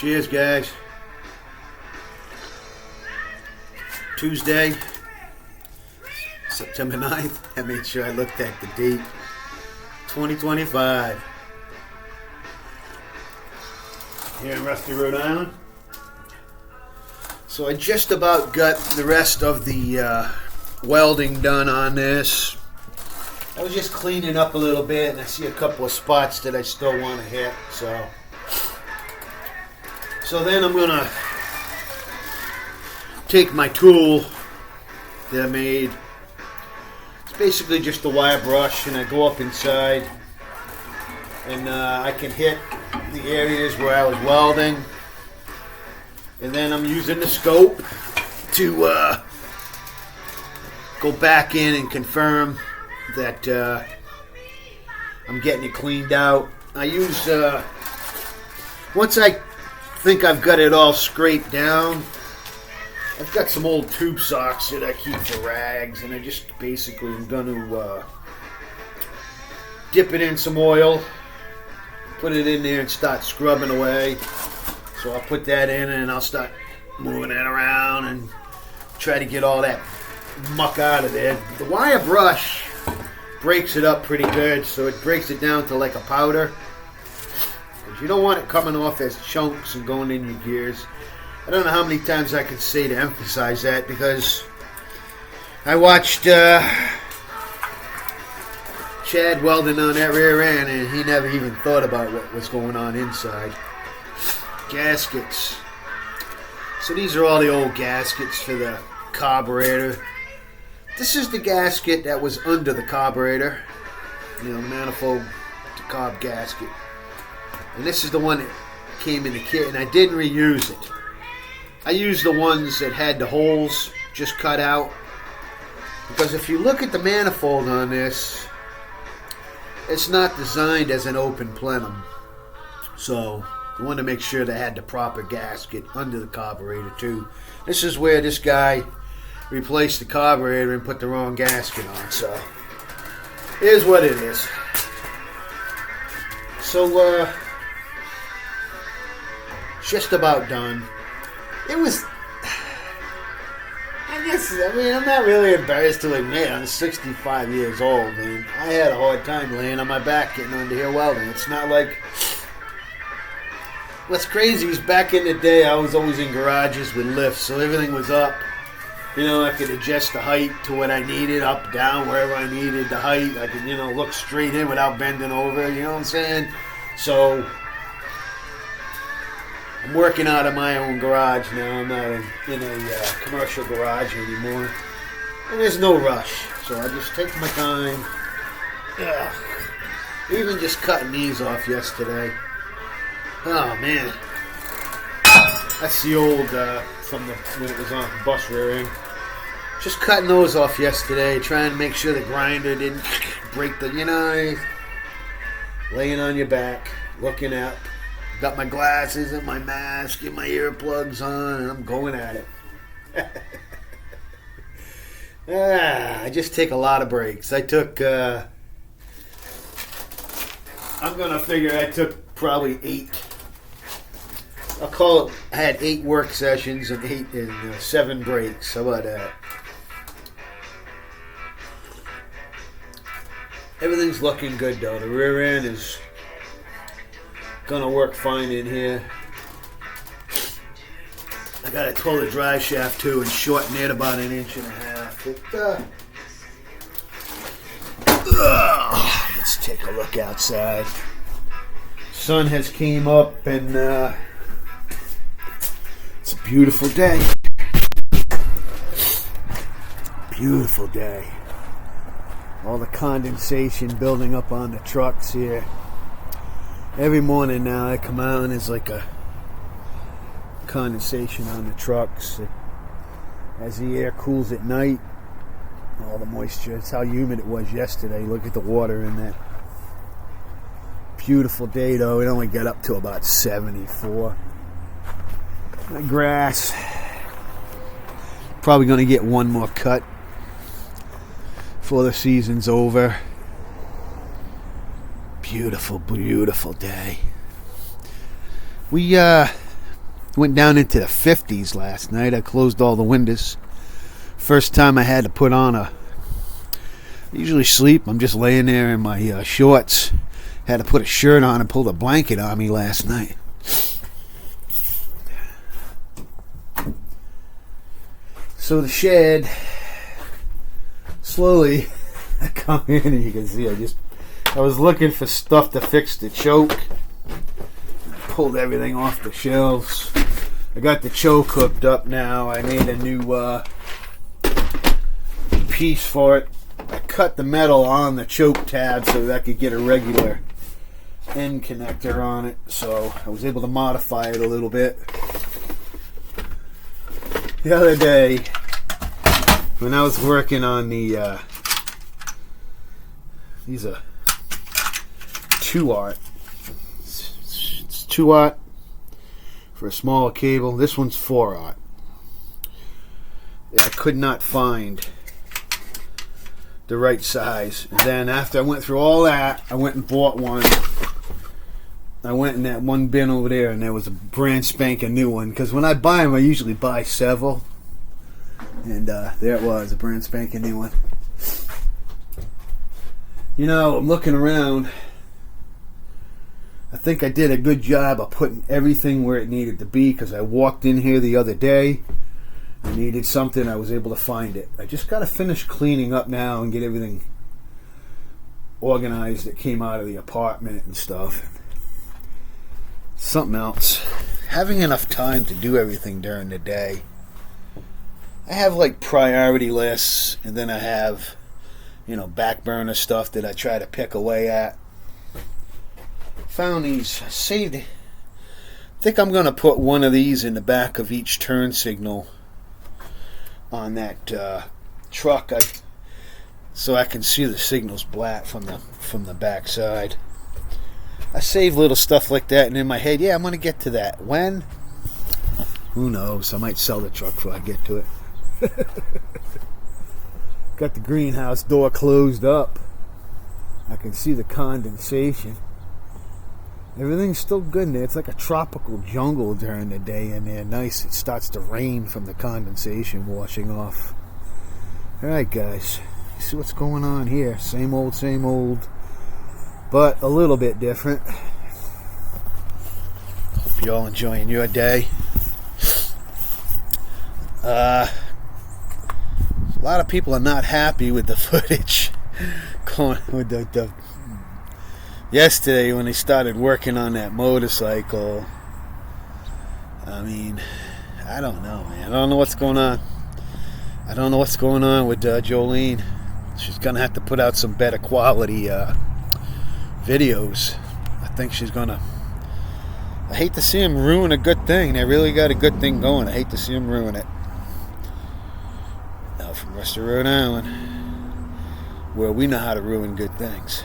Cheers, guys. Tuesday, September 9th. I made sure I looked at the date. 2025. Here in Rusty, Rhode Island. So I just about got the rest of the welding done on this. I was just cleaning up a little bit, and I see a couple of spots that I still want to hit. So then I'm gonna take my tool that I made. It's basically just a wire brush, and I go up inside, and I can hit the areas where I was welding. And then I'm using the scope to go back in and confirm that I'm getting it cleaned out. I use, once I think I've got it all scraped down, I've got some old tube socks that I keep for rags, and I just basically am going to dip it in some oil, put it in there and start scrubbing away. So I'll put that in and I'll start moving that around and try to get all that muck out of there. The wire brush breaks it up pretty good, so it breaks it down to like a powder. Because you don't want it coming off as chunks and going in your gears. I don't know how many times I can say to emphasize that, because I watched Chad welding on that rear end, and he never even thought about what was going on inside. Gaskets. So these are all the old gaskets for the carburetor. This is the gasket that was under the carburetor. Manifold to carb gasket. And this is the one that came in the kit, and I didn't reuse it. I used the ones that had the holes just cut out. Because if you look at the manifold on this, it's not designed as an open plenum. So I wanted to make sure they had the proper gasket under the carburetor too. This is where this guy replaced the carburetor and put the wrong gasket on. So here's what it is. So just about done. It was, I'm not really embarrassed to admit I'm 65 years old, and I had a hard time laying on my back getting under here welding. It's not like, what's crazy is back in the day I was always in garages with lifts, so everything was up. I could adjust the height to what I needed, up, down, wherever I needed the height. I could, look straight in without bending over, you know what I'm saying? So I'm working out of my own garage now. I'm not in a commercial garage anymore. And there's no rush. So I just take my time. Ugh. Even just cutting these off yesterday. Oh, man. That's the old, from when it was on bus rearing. Just cutting those off yesterday. Trying to make sure the grinder didn't break the, laying on your back, looking up. Got my glasses and my mask and my earplugs on, and I'm going at it. I just take a lot of breaks. I took, I'm going to figure I took probably 8. I'll call it, I had 8 work sessions and 7 breaks. How about that? Everything's looking good, though. The rear end is gonna work fine in here. I gotta pull the drive shaft too and shorten it about 1.5 inches. Let's take a look outside. Sun has came up, and it's a beautiful day. Beautiful day. All the condensation building up on the trucks here. Every morning now I come out and there's like a condensation on the trucks. As the air cools at night, all the moisture. It's how humid it was yesterday. Look at the water in that. Beautiful day though. It only got up to about 74. My grass. Probably going to get one more cut before the season's over. Beautiful, beautiful day. We Went down into the 50s last night. I closed all the windows. First time I had to put on I usually sleep. I'm just laying there in my shorts. Had to put a shirt on and pull a blanket on me last night. So the shed, slowly I come in and you can see I was looking for stuff to fix the choke. I pulled everything off the shelves. I got the choke hooked up now. I made a new piece for it. I cut the metal on the choke tab so that I could get a regular end connector on it. So I was able to modify it a little bit. The other day, when I was working on the these are 2-aught. It's 2-aught for a smaller cable. This one's 4-aught. I could not find the right size. And then after I went through all that, I went and bought one. I went in that one bin over there, and there was a brand spanking new one. Because when I buy them, I usually buy several. And there it was, a brand spanking new one. You know, I'm looking around. I think I did a good job of putting everything where it needed to be, because I walked in here the other day. I needed something, I was able to find it. I just got to finish cleaning up now and get everything organized that came out of the apartment and stuff. Something else. Having enough time to do everything during the day. I have like priority lists, and then I have, back burner stuff that I try to pick away at. Found these. I think I'm going to put one of these in the back of each turn signal on that truck, so I can see the signals black from the back side. I save little stuff like that, and in my head, I'm going to get to that. When? Who knows? I might sell the truck before I get to it. Got the greenhouse door closed up. I can see the condensation. Everything's still good in there. It's like a tropical jungle during the day in there. Nice. It starts to rain from the condensation washing off. Alright, guys. You see what's going on here. Same old. But a little bit different. Hope you're all enjoying your day. A lot of people are not happy with the footage going with the yesterday when they started working on that motorcycle. I mean, I don't know, man. I don't know what's going on. I don't know what's going on with Jolene. She's gonna have to put out some better quality videos. I think she's gonna. I hate to see him ruin a good thing. They really got a good thing going. I hate to see him ruin it. Now from Rest of Rhode Island, where we know how to ruin good things.